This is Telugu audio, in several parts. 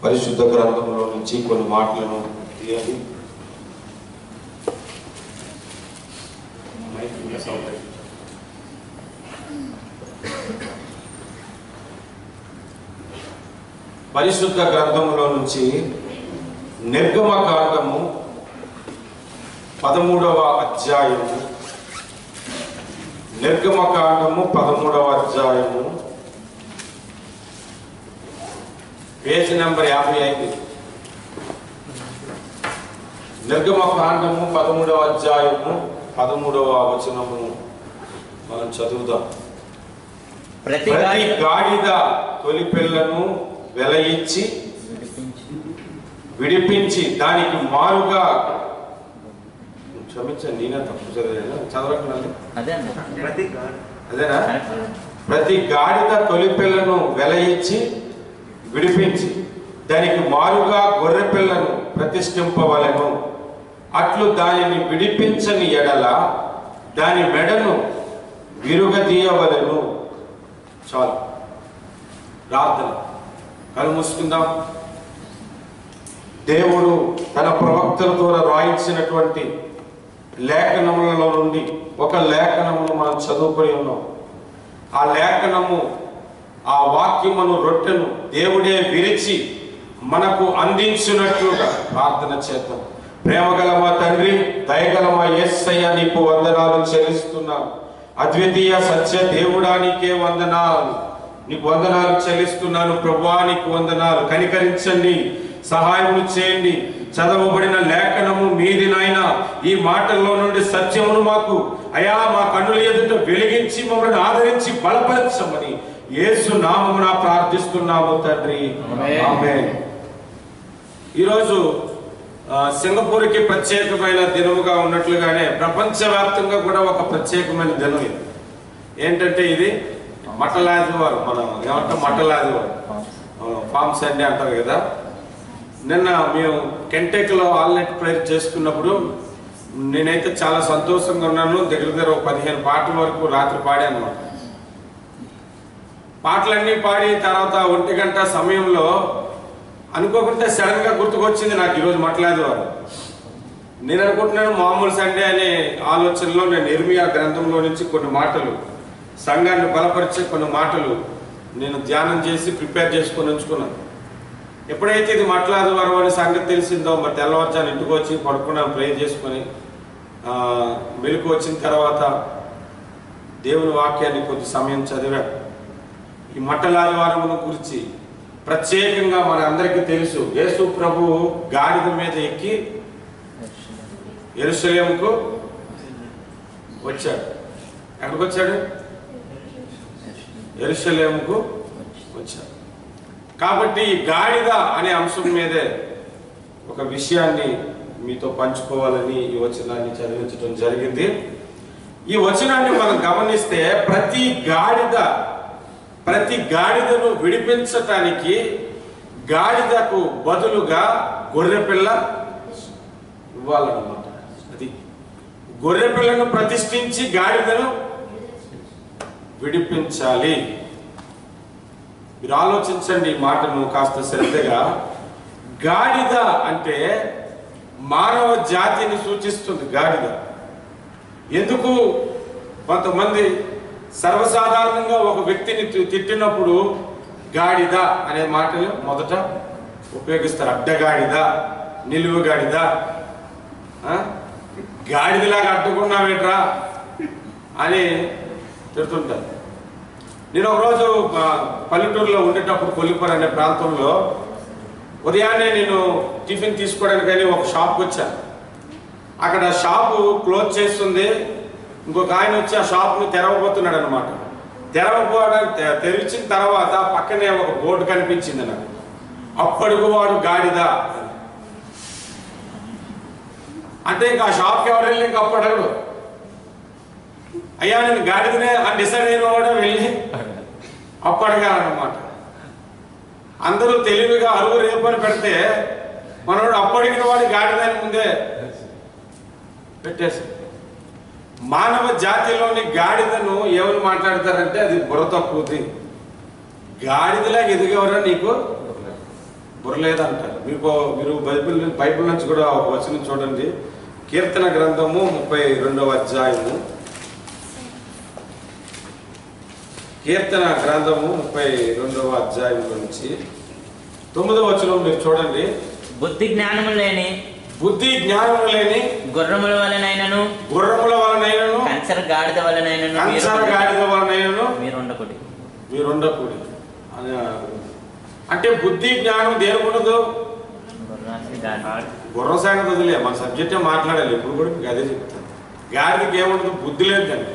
పరిశుద్ధ గ్రంథంలో నుంచి కొన్ని మాటలను తీయాలి. పరిశుద్ధ గ్రంథంలో నుంచి నిర్గమకాండము 13వ అధ్యాయము, నిర్గమకాండము 13వ అధ్యాయము, పేజీ నెంబర్ 55. నిర్గమకాండము 13వ అధ్యాయము 13వ వచనము మనం చదువుదాం. ప్రతి గాడిద తొలి పిల్లను వెల ఇచ్చి విడిపించి దానికి మారుగా, క్షమించండి నేనే తప్పు చదవకండి, అదేనా? ప్రతి గాడిద తొలి పిల్లను వెల ఇచ్చి విడిపించి దానికి మారుగా గొర్రె పిల్లను ప్రతిష్ఠింపవలెను. అట్లు దానిని విడిపించని ఎడల దాని మెడను విరుగదీయవలెను. చాలు, ప్రార్థన. కళ్ళు మూసుకుందాం. దేవుడు తన ప్రవక్తల ద్వారా రాయించినటువంటి లేఖనములలో నుండి ఒక లేఖనమును మనం చదువుకొని ఉన్నాం. ఆ లేఖనము, ఆ వాక్యమును, రొట్టెను దేవుడే విరిచి మనకు అందించినట్లుగా ప్రార్థన చేద్దాం. ప్రేమగల మా తండ్రి, దయగల మా యేసయ్య, నీకు వందనాలు చెల్లిస్తున్నాను. అద్వితీయ సత్య దేవుడా, నీకే వందనాలు, నీకు వందనాలు చెల్లిస్తున్నాను. ప్రభువా, నీకు వందనాలు. కనికరించండి, సహాయం చేయండి. చదవబడిన లేఖనము మీది నాయన. ఈ మాటల్లో నుండి సత్యమును మాకు అయా మా కన్నుల ఎదుట వెలిగించి మమ్మల్ని ఆదరించి బలపరచమని యేసు నామమున ప్రార్థిస్తున్నాము తండ్రి, ఆమేన్. ఈరోజు సింగపూర్కి ప్రత్యేకమైన దినముగా ఉన్నట్లుగానే ప్రపంచవ్యాప్తంగా కూడా ఒక ప్రత్యేకమైన దినం ఇది. ఏంటంటే ఇది మట్టలాదివారం. మనం ఏమంటాం? మట్టలాదివారం, ఫామ్ సండే అంటారు కదా. నిన్న మేము కెంటెక్లో ఆల్ నైట్ ప్రేయర్ చేసుకున్నప్పుడు నేనైతే చాలా సంతోషంగా ఉన్నాను. దగ్గర 15 పాటల వరకు రాత్రి పాడాను అన్నమాట. పాటలన్నీ పాడి తర్వాత 1 గంట సమయంలో అనుకోకుండా సడన్ గా గుర్తుకొచ్చింది నాకు ఈరోజు మట్టలాదివారం. నేను అనుకుంటున్నాను మామూలు సండే అనే ఆలోచనలో నేను ఇర్మియా గ్రంథంలో నుంచి కొన్ని మాటలు, సంఘాన్ని బలపరిచే కొన్ని మాటలు నేను ధ్యానం చేసి ప్రిపేర్ చేసుకొని ఉంచుకున్నాను. ఎప్పుడైతే ఇది మట్టలాదివారం అనే సంగతి తెలిసిందో, మరి తెల్లవారుజాను ఇంటికి వచ్చి పడుకున్నాను, ప్రే చేసుకొని మెలకు వచ్చిన తర్వాత దేవుని వాక్యాన్ని కొద్ది సమయం చదివాను. ఈ మట్టలాదివారం గురించి ప్రత్యేకంగా మన అందరికీ తెలుసు. యేసు ప్రభు గాడిద మీద ఎక్కి యెరూషలేముకు వచ్చాడు. ఎక్కడికి వచ్చాడు? యెరూషలేముకు వచ్చాడు. కాబట్టి ఈ గాడిద అనే అంశం మీదే ఒక విషయాన్ని మీతో పంచుకోవాలని ఈ వచనాన్ని చదివించడం జరిగింది. ఈ వచనాన్ని మనం గమనిస్తే ప్రతి గాడిదను విడిపించటానికి గాడిదకు బదులుగా గొర్రె పిల్ల ఇవ్వాలన్నమాట. అది గొర్రె పిల్లను ప్రతిష్ఠించి గాడిదను విడిపించాలి. మీరు ఆలోచించండి ఈ మాటను కాస్త శ్రద్ధగా. గాడిద అంటే మానవ జాతిని సూచిస్తుంది. గాడిద ఎందుకు? కొంతమంది సర్వసాధారణంగా ఒక వ్యక్తిని తిట్టినప్పుడు గాడిద అనే మాటలు మొదట ఉపయోగిస్తారు. అడ్డగాడిద, నిలువు గాడిద, గాడిదలాగా అడ్డుకున్నావేట్రా అని తిడుతుంటారు. నేను ఒకరోజు పల్లెటూరులో ఉండేటప్పుడు కొల్లిపర అనే ప్రాంతంలో ఉదయాన్నే నేను టిఫిన్ తీసుకోవడానికని ఒక షాప్కి వచ్చాను. అక్కడ షాపు క్లోజ్ చేస్తుంది. ఇంకొక ఆయన వచ్చి ఆ షాప్ని తెరవబోతున్నాడు అనమాట. తెరిచిన తర్వాత పక్కనే ఒక బోర్డు కనిపించింది నాకు, అప్పడుగు వాడు గాడిద అంటే. ఇంకా ఆ షాప్కి ఎవరు వెళ్ళి ఇంకా అప్పడడు, అయ్యా నేను గాడిదనే అని డిసైడ్ అయిన వాడు వెళ్ళి అప్పడగాలన్నమాట. అందరూ తెలివిగా అరువు రేపని పెడితే మనోడు అప్పడిగిన వాడు గాడిదని ముందే పెట్టేసి. మానవ జాతిలోని గాడిదను ఏమని మాట్లాడతారంటే అది బుర్ర తక్కువది. గాడిదలాగా ఎదిగేవరా నీకు బుర్ర లేదంటారు. మీరు బైబిల్ నుంచి కూడా ఒక వచనం చూడండి. కీర్తన గ్రంథము 32వ అధ్యాయము. కీర్తన గ్రంథము 32వ అధ్యాయం నుంచి 9వ వచనం మీరు చూడండి. బుద్ధి జ్ఞానము లేని గుర్రముల వలనైనను కంచర గాడిద వలనైనను మీరుండకూడి అంటే బుద్ధి జ్ఞానం దేనికి ఉండదు? గుర్రం సంగతి వదిలే, మన సబ్జెక్టే మాట్లాడాలి. ఇప్పుడు కూడా మీకు అదే చెప్తాను. గాడిదకి ఏముండదు? బుద్ధి లేదండి.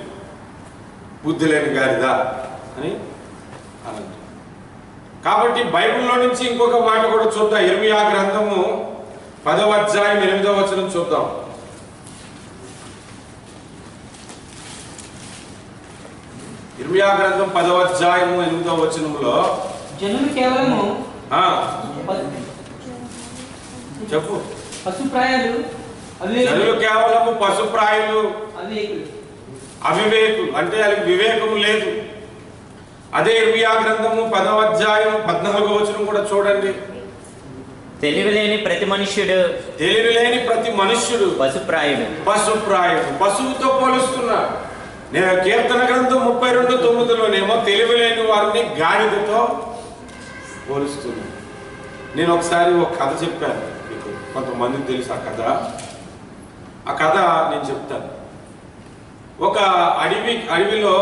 బుద్ధి లేని గాడిద అని అనండి. కాబట్టి బైబిల్లో నుంచి ఇంకొక మాట కూడా చూద్దాం. ఇర్మియా గ్రంథము 10వ అధ్యాయం 8వ వచనం చూద్దాం. ఇర్మియా గ్రంథం 10వ అధ్యాయము 8వ వచనంలో జనులు కేవలము చెప్పు. జనులు కేవలము పశుప్రాయులు, అవివేకులు, అంటే వాళ్ళకి వివేకం లేదు. అదే ఇర్మియా గ్రంథము 10వ అధ్యాయం 14వ వచనం కూడా చూడండి. తెలివిలేని ప్రతి మనుష్యుడు పశుప్రాయుడు. పశువుతో పోలుస్తున్నాడు. నేను కీర్తన గ్రంథం 32:9లోనేమో తెలివిలేని వారిని గాడిదతో పోలుస్తున్నాను. నేను ఒకసారి ఒక కథ చెప్పాను, మీకు కొంతమందికి తెలుసు ఆ కథ నేను చెప్తాను. ఒక అడవిలో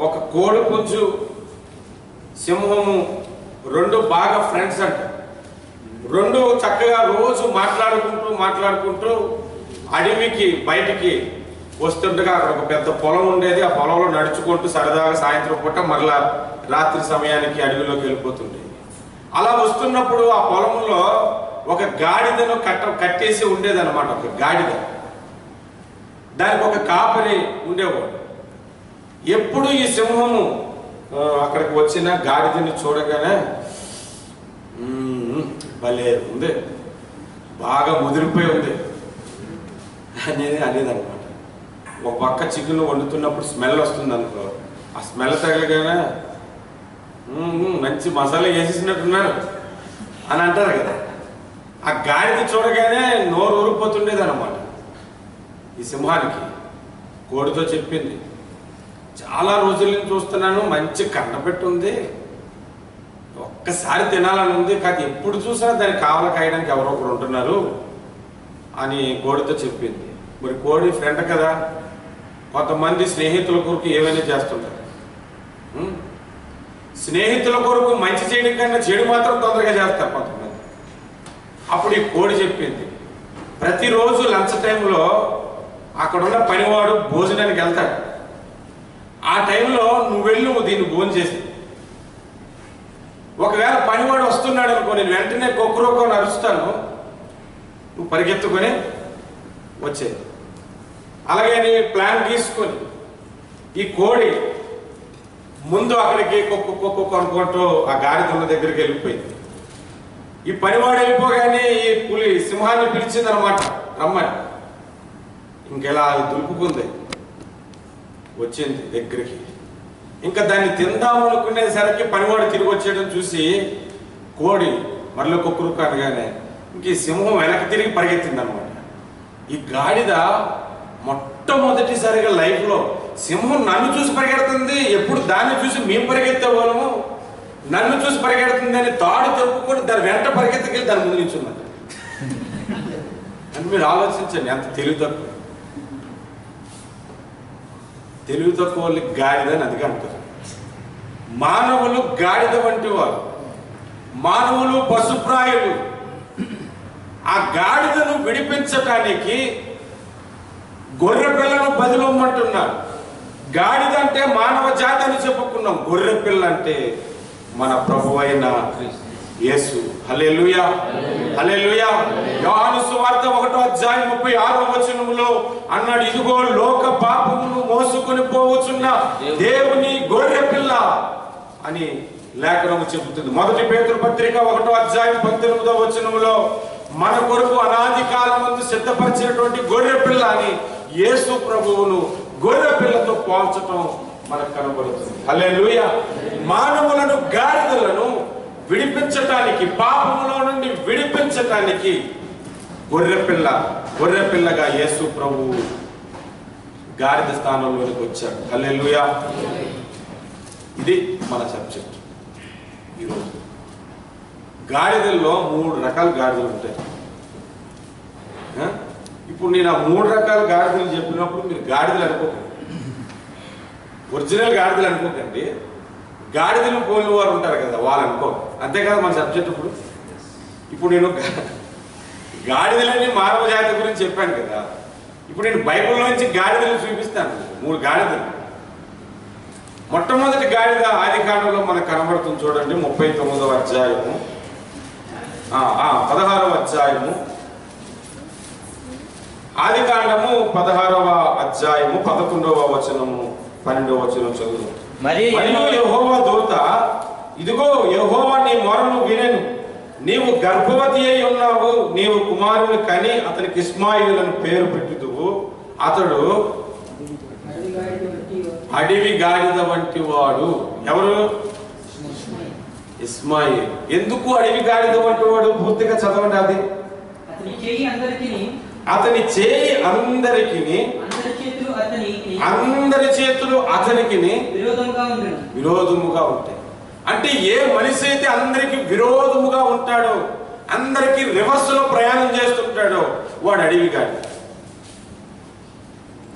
ఒక కోడి పుంజు, సింహము రెండు బాగా ఫ్రెండ్స్ అంట. రెండు చక్కగా రోజు మాట్లాడుకుంటూ అడవికి బయటికి వస్తుండగా అక్కడ ఒక పెద్ద పొలం ఉండేది. ఆ పొలంలో నడుచుకుంటూ సరదాగా సాయంత్రం పూట మరలా రాత్రి సమయానికి అడవిలోకి వెళ్ళిపోతుండేది. అలా వస్తున్నప్పుడు ఆ పొలంలో ఒక గాడిదను కట్టేసి ఉండేదన్నమాట. ఒక గాడిద, దానికి ఒక కాపరి ఉండేవాడు. ఎప్పుడు ఈ సింహము అక్కడికి వచ్చిన గాడిదని చూడగానే భలే ఉంది, బాగా ముదిరిపోయి ఉంది అనేదన్నమాట. ఒక పక్క చికెన్ వండుతున్నప్పుడు స్మెల్ వస్తుంది అనుకో, ఆ స్మెల్ తగలగానే మంచి మసాలా వేసేసినట్టున్నారు అని అంటారు కదా. ఆ గాడిద చూడగానే నోరు ఊరిపోతుండేది అనమాట. ఈ సింహానికి కోడితో చెప్పింది, చాలా రోజుల నుంచి చూస్తున్నాను, మంచి కన్నపెట్టి ఉంది, ఒక్కసారి తినాలని ఉంది, కానీ ఎప్పుడు చూసినా దాన్ని కావల కాయడానికి ఎవరో ఒకరు ఉంటున్నారు అని కోడితో చెప్పింది. మరి కోడి ఫ్రెండ్ కదా, కొంతమంది స్నేహితుల కొరకు ఏమైనా చేస్తుంటారు. స్నేహితుల కొరకు మంచి చేయడం కన్నా చెడు మాత్రం తొందరగా చేస్తారు కొంతమంది. అప్పుడు ఈ కోడి చెప్పింది, ప్రతిరోజు లంచ్ టైంలో అక్కడున్న పనివాడు భోజనానికి వెళ్తాడు. ఆ టైంలో నువ్వు వెళ్ళి దీన్ని భోజనం చేసి, ఒకవేళ పనివాడు వస్తున్నాడు అనుకో, నేను వెంటనే కొక్కురోకొని అరుస్తాను, నువ్వు పరిగెత్తుకొని వచ్చే. అలాగే నీ ప్లాన్ తీసుకొని ఈ కోడి ముందు అక్కడికి కొక్కు అనుకుంటూ ఆ గాడిద ఉన్న దగ్గరికి వెళ్ళిపోయింది. ఈ పనివాడు వెళ్ళిపోగానే ఈ పులి సింహాన్ని పిలిచింది అనమాట, రమ్మని. ఇంకెలా దులుపుకుంది, వచ్చింది దగ్గరికి. ఇంకా దాన్ని తిందాము అనుకునేసరికి పనివాడు తిరిగి వచ్చేయడం చూసి కోడి మరలో కొక్కురుకు అనగానే ఇంక ఈ సింహం వెనక్కి తిరిగి పరిగెత్తింది అనమాట. ఈ గాడిద మొట్టమొదటిసారిగా లైఫ్లో సింహం నన్ను చూసి పరిగెడుతుంది, ఎప్పుడు దాన్ని చూసి మేము పరిగెత్తే వాళ్ళము, నన్ను చూసి పరిగెడుతుంది అని తాడు తెప్పుకొని దాని వెంట పరిగెత్తకెళ్ళి దాని ముందు నిల్చున్నది. అని మీరు ఆలోచించండి, ఎంత తెలివి తక్కువ వాళ్ళకి గాడిద అని అదిగా అంటారు. మానవులు గాడిద వంటి వారు, మానవులు పశుప్రాయులు. ఆ గాడిదను విడిపించటానికి గొర్రె పిల్లను బదిలమ్మంటున్నారు. గాడిద అంటే మానవ జాతి అని చెప్పుకున్నాం, గొర్రె పిల్ల అంటే మన ప్రభువైన యేసు. హల్లెలూయా, హల్లెలూయా. యోహాను సువార్త 1వ అధ్యాయం 36వ వచనములో అన్నాడు, ఇదిగో లోక పాపమును మోసుకొని పోవచ్చున్న దేవుని గొర్రె పిల్ల అని లేఖనము చెబుతుంది. 1 పేతురు పత్రిక 1వ అధ్యాయం 19వ వచనములో మన కొరకు అనాది కాలమందు సిద్ధపరిచినటువంటి గొర్రె పిల్ల అని యేసు ప్రభువును గొర్రె పిల్లతో పోల్చటం మనకు కనబడుతుంది. హల్లెలూయా. మానవులను గాడిదలను విడిపించటానికి, పాపముల రక్షించటానికి గొర్రెపిల్లగా యేసు ప్రభువు గాడిద స్థానంలోనికి వచ్చాడు. హల్లెలూయా. ఇది మన సబ్జెక్ట్ ఈరోజు. గాడిదల్లో 3 రకాల గాడిదలు ఉంటాయి. ఇప్పుడు నేను ఆ 3 రకాల గాడిదలు చెప్పినప్పుడు మీరు గాడిదలు అనుకోకండి, ఒరిజినల్ గాడిదలు అనుకోకండి. గాడిదలు పోలిన వారు ఉంటారు కదా, వాళ్ళు అనుకో. అంతే కదా మన సబ్జెక్ట్. ఇప్పుడు నేను గాడిదలని మానవ జాతి గురించి చెప్పాను కదా. ఇప్పుడు నేను బైబిల్లో నుంచి గాడిదలు చూపిస్తాను. 3 గాడిదలు. మొట్టమొదటి గాడిద ఆదికాండంలో మనకు కనబడుతుంది చూడండి. 39వ అధ్యాయము 16వ అధ్యాయము, ఆదికాండము 16వ అధ్యాయము 11వ వచనము 12వ వచనం చదువు. మరియు యెహోవా దూత, ఇదిగో యెహోవా నీ మొరను వినెను, నీవు గర్భవతి అయి ఉన్నావు, నీవు కుమారుని కని అతనికి ఇష్మాయిలును పేరు పెట్టుదువు, అతడు అడవి గాడిద వంటి వాడు. ఎవరు? ఇష్మాయిల్. ఎందుకు అడవి గాడిద వంటి వాడు? పూర్తిగా చదవండి. అది అతని చేయి అందరికి, అందరి చేతులు అతనికి విరోధముగా ఉంటాయి. అంటే ఏ మనిషి అయితే అందరికి విరోధముగా ఉంటాడో, అందరికి రివర్స్ లో ప్రయాణం చేస్తుంటాడో, వాడు అడవి గాడిద.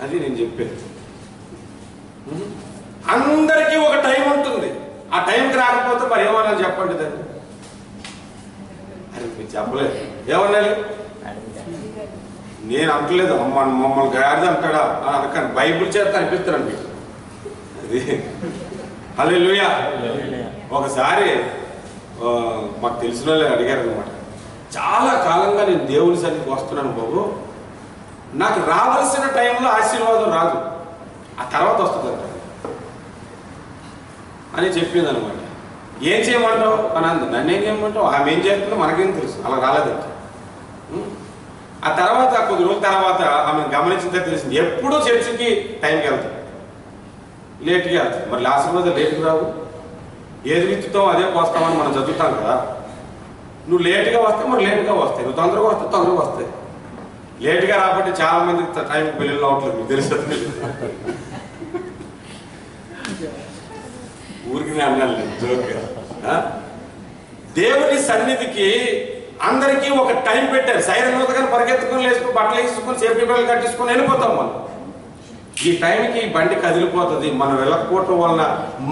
అది నేను చెప్పేది. అందరికీ ఒక టైం ఉంటుంది. ఆ టైంకి రాకపోతే మరి ఏమన్నా చెప్పండి దాన్ని. అది మీరు చెప్పలేదు. ఏమన్నాలి? నేను అంటలేదు మమ్మల్ని గాడిద అంటాడా అని అనకండి. బైబిల్ చేత అనిపిస్తాను మీకు. అది హల్లెలూయా. ఒకసారి మాకు తెలిసిన వాళ్ళు అడిగారు అనమాట, చాలా కాలంగా నేను దేవుని సన్నిధికి వస్తున్నాను బాబు, నాకు రావాల్సిన టైంలో ఆశీర్వాదం రాదు, ఆ తర్వాత వస్తుందంట అని చెప్పింది అనమాట. ఏం చేయమంటావు అని అంది. నన్నేం చేయమంటావు? ఆమె ఏం చేస్తుందో మనకేం తెలుసు. అలా రాలేదంట. ఆ తర్వాత కొద్ది రోజుల తర్వాత ఆమెను గమనించితే తెలిసింది, ఎప్పుడూ చర్చికి టైంకి వెళ్తాం, లేట్గా వెళ్తాం. మరి ఆశీర్వాదం లేట్కి రావు. ఏది విత్తుతావు అదే కోస్తామని మనం చదువుతాం కదా. నువ్వు లేట్గా వస్తే మరి లేట్గా వస్తాయి, నువ్వు తొందరగా వస్తే తొందరగా వస్తాయి. లేట్గా రాబట్టి చాలా మంది టైంకి పెళ్ళిళ్ళు అవట్లేదు, మీకు తెలుసు. ఊరికి అన్నాను జోక్గా. దేవుని సన్నిధికి అందరికీ ఒక టైం పెట్టారు. సైరన్ కానీ పరిగెత్తుకొని వేసుకుని బట్టలు వేసుకొని సేఫ్టీ బెల్ట్ కట్టించుకొని వెళ్ళిపోతాం మనం. ఈ టైంకి బండి కదిలిపోతుంది. మనం వెళ్ళకపోవటం వలన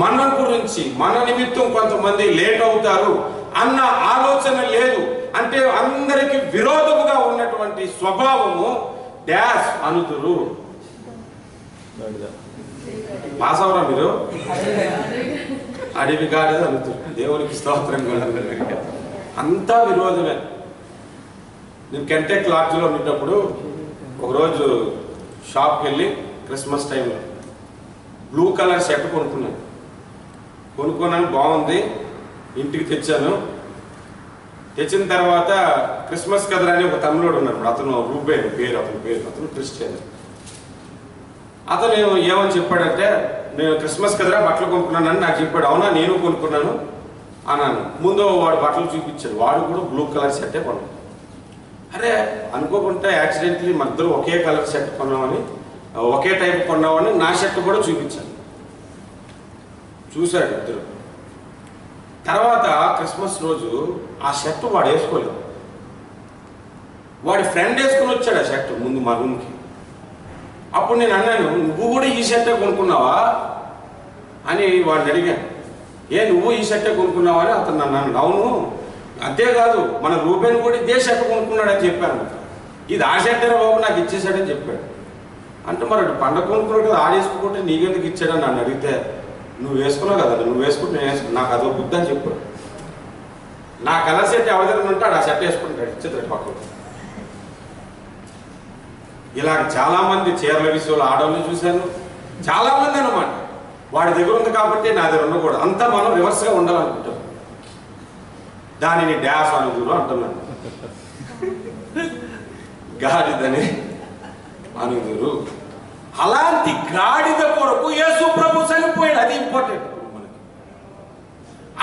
మన గురించి, మన నిమిత్తం కొంతమంది లేట్ అవుతారు అన్న ఆలోచన లేదు. అంటే అందరికి విరోధముగా ఉన్నటువంటి స్వభావము డాష్ అనుదురు. పాసవరా మీరు? అడవి గాడిద అనుదురు. దేవునికి స్తోత్రం. అంతా విరోధమే. నేను కెంటెక్ లాడ్జ్లో ఉండేటప్పుడు ఒకరోజు షాప్కి వెళ్ళి క్రిస్మస్ టైంలో బ్లూ కలర్ షర్ట్ కొనుక్కున్నాను. బాగుంది. ఇంటికి తెచ్చాను. తెచ్చిన తర్వాత క్రిస్మస్ కదరా అని ఒక తమిళోడు ఉన్నాడు. అతను రూబేన్ పేరు, అతను క్రిస్టియన్. అతను ఏమని చెప్పాడంటే, నేను క్రిస్మస్ కదరా బట్టలు కొనుక్కున్నానని నాకు చెప్పాడు. అవునా, నేను కొనుక్కున్నాను అన్నాను. ముందు వాడు బట్టలు చూపించాడు. వాడు కూడా బ్లూ కలర్ షర్టే కొన్నాడు. అరే అనుకోకుండా యాక్సిడెంట్లీ మన ఇద్దరు ఒకే కలర్ షర్ట్ కొన్నామని, ఒకే టైప్ కొన్నామని నా షర్ట్ కూడా చూపించాను. చూశాడు ఇద్దరు. తర్వాత క్రిస్మస్ రోజు ఆ షర్ట్ వాడు వేసుకోలేదు. వాడి ఫ్రెండ్ వేసుకుని వచ్చాడు ఆ షర్ట్ ముందు మా రూమ్కి. అప్పుడు నేను అన్నాను, నువ్వు కూడా ఈ షర్టే కొనుక్కున్నావా అని వాడిని అడిగాను. నువ్వు ఈ షర్టే కొనుక్కున్నావా అని అతను అన్నాను. అవును, అంతేకాదు మన రూబేన్ కూడా ఇదే షర్ట్ కొనుక్కున్నాడని చెప్పాను. ఇది ఆ షర్టేరా బాబు, నాకు ఇచ్చేసాడని చెప్పాడు. అంటే మరి పండగ కొనుక్కున్నాడు కదా, ఆడేసుకుంటే నీకెందుకు ఇచ్చాడని నన్ను అడిగితే, నువ్వు వేసుకున్నావు కదా, నువ్వు వేసుకుంటే నేను వేసుకున్నాను, నాకు అదో బుద్ధి అని చెప్పాడు. నా కలర్ షర్ట్ ఎవరిదైనా ఉంటాడు, ఆ షర్ట్ వేసుకుంటాడు, ఇచ్చేది పక్కన. ఇలా చాలామంది చీరల విషయంలో ఆడవాళ్ళని చూశాను, చాలామంది అనమాట. వాడి దగ్గర ఉంది కాబట్టి నా దగ్గర ఉండకూడదు. అంతా మనం రివర్స్గా ఉండాలనుకుంటాం. దానిని డ్యాష్ అనుగురు అంటున్నాను, గాడిదని అనుగురు. అలాంటి గాడిద కొరకు యేసు ప్రభు చనిపోయాడు. అది ఇంపార్టెంట్ మనకి.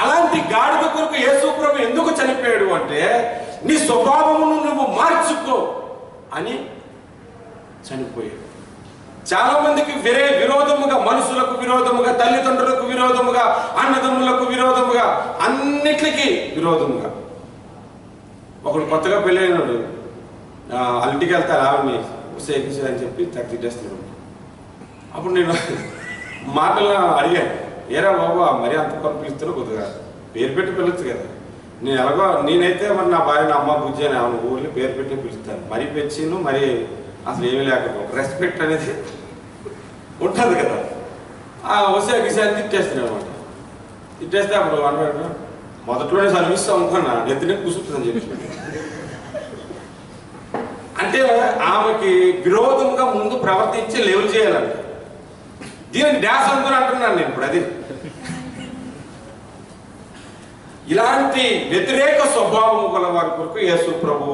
అలాంటి గాడిద కొరకు యేసు ప్రభు ఎందుకు చనిపోయాడు అంటే, నీ స్వభావమును నువ్వు మార్చుకో అని చనిపోయాడు. చాలా మందికి విరోధముగా, మనుషులకు విరోధముగా, తల్లిదండ్రులకు విరోధముగా, అన్నదమ్ములకు విరోధముగా, అన్నిటికీ విరోధముగా. ఒకడు కొత్తగా పెళ్ళైనాడు, అల్టికి వెళ్తారు ఆవిడని ఉసేకిసే అని చెప్పి తిట్టేస్తున్నాడు. అప్పుడు నేను మాటలు అడిగాను, ఏరా బాబు మరి అంత కొరకు పిలుస్తారో కొద్దిగా పేరు పెట్టి పిలవచ్చు కదా. నేను ఎలాగో నేనైతే మరి నా భార్య, నా అమ్మ బుజ్జి అని ఆమె ఊళ్ళో పేరు పెట్టి పిలుస్తాను. మరీ పెంచిను మరి అసలు ఏమీ లేకపోతే రెస్పెక్ట్ అనేది ఉంటుంది కదా. ఉసేకిసే అని తిట్టేస్తున్నాడు అనమాట. తిట్టేస్తే అప్పుడు అన్నాడు, మొదట్లోనే చదివిస్తాం అనుకున్నా, నెత్తినే కూర్చుంటుందని చెప్పి. అంటే ఆమెకి విరోధంగా ముందు ప్రవర్తించి లేవులు చేయాలంట. దీనిని డాస్ అనుకుని అంటున్నాను నేను ఇప్పుడు. అది ఇలాంటి వ్యతిరేక స్వభావం గల వారి కొరకు యేసు ప్రభు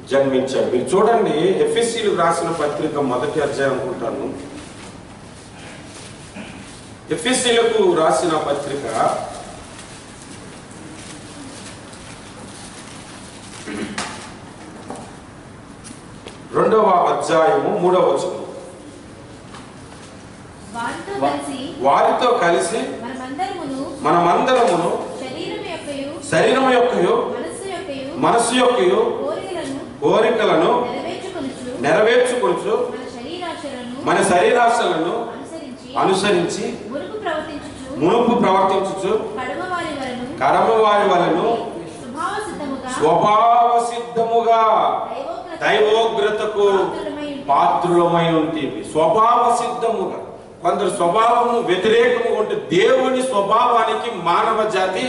జన్మించాడు. మీరు చూడండి, ఎఫెసీయులకు రాసిన పత్రిక 1వ అధ్యాయం అనుకుంటాను. ఎఫెసీయులకు రాసిన పత్రిక 2వ అధ్యాయము 3వ వచనం. వారితో కలిసి మనమందరమును శరీరం యొక్కయు మనస్సు యొక్కయు కోరికలను నెరవేర్చుకొనుచు మన శరీరాశలను అనుసరించి మునుపు ప్రవర్తించుచు కడమ వారి వలెను స్వభావ సిద్ధముగా దైవోగ్రతకు పాత్రులమై ఉంటుంది. స్వభావ సిద్ధముగా. కొందరు స్వభావము వ్యతిరేకముగా ఉంటే, దేవుని స్వభావానికి మానవ జాతి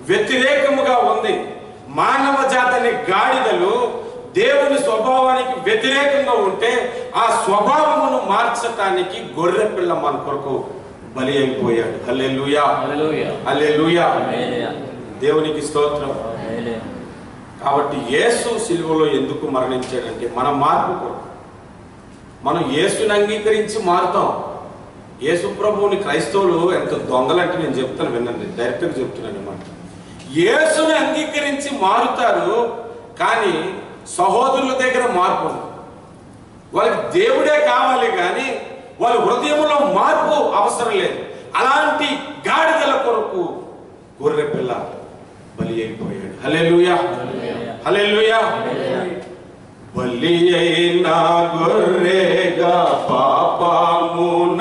వ్యతిరేకముగా ఉంది. మానవ జాతిని గాడిదలు దేవుని స్వభావానికి వ్యతిరేకంగా ఉంటే ఆ స్వభావమును మార్చటానికి గొర్రె పిల్ల మన కొరకు బలి అయిపోయాడు. హల్లెలూయా, హల్లెలూయా, దేవునికి స్తోత్రం. కాబట్టి యేసు సిలువలో ఎందుకు మరణించాడంటే మన మార్పు కొరకు. మనం యేసుని అంగీకరించి మారుతాం. యేసు ప్రభువుని క్రైస్తవులు ఎంత దొంగలంటే నేను చెప్తాను, వినండి, డైరెక్ట్గా చెప్తున్నాను అన్నమాట. యేసుని అంగీకరించి మారుతారు, కానీ సహోదరుల దగ్గర మార్పు. వాళ్ళకి దేవుడే కావాలి కానీ వాళ్ళ హృదయంలో మార్పు అవసరం లేదు. అలాంటి గాడిదల కొరకు గొర్రె పిల్ల బలి అయిపోయాడు. హల్లెలూయా, హల్లెలూయా. బలి అయిన గొర్రెగా పాపమునంతటిని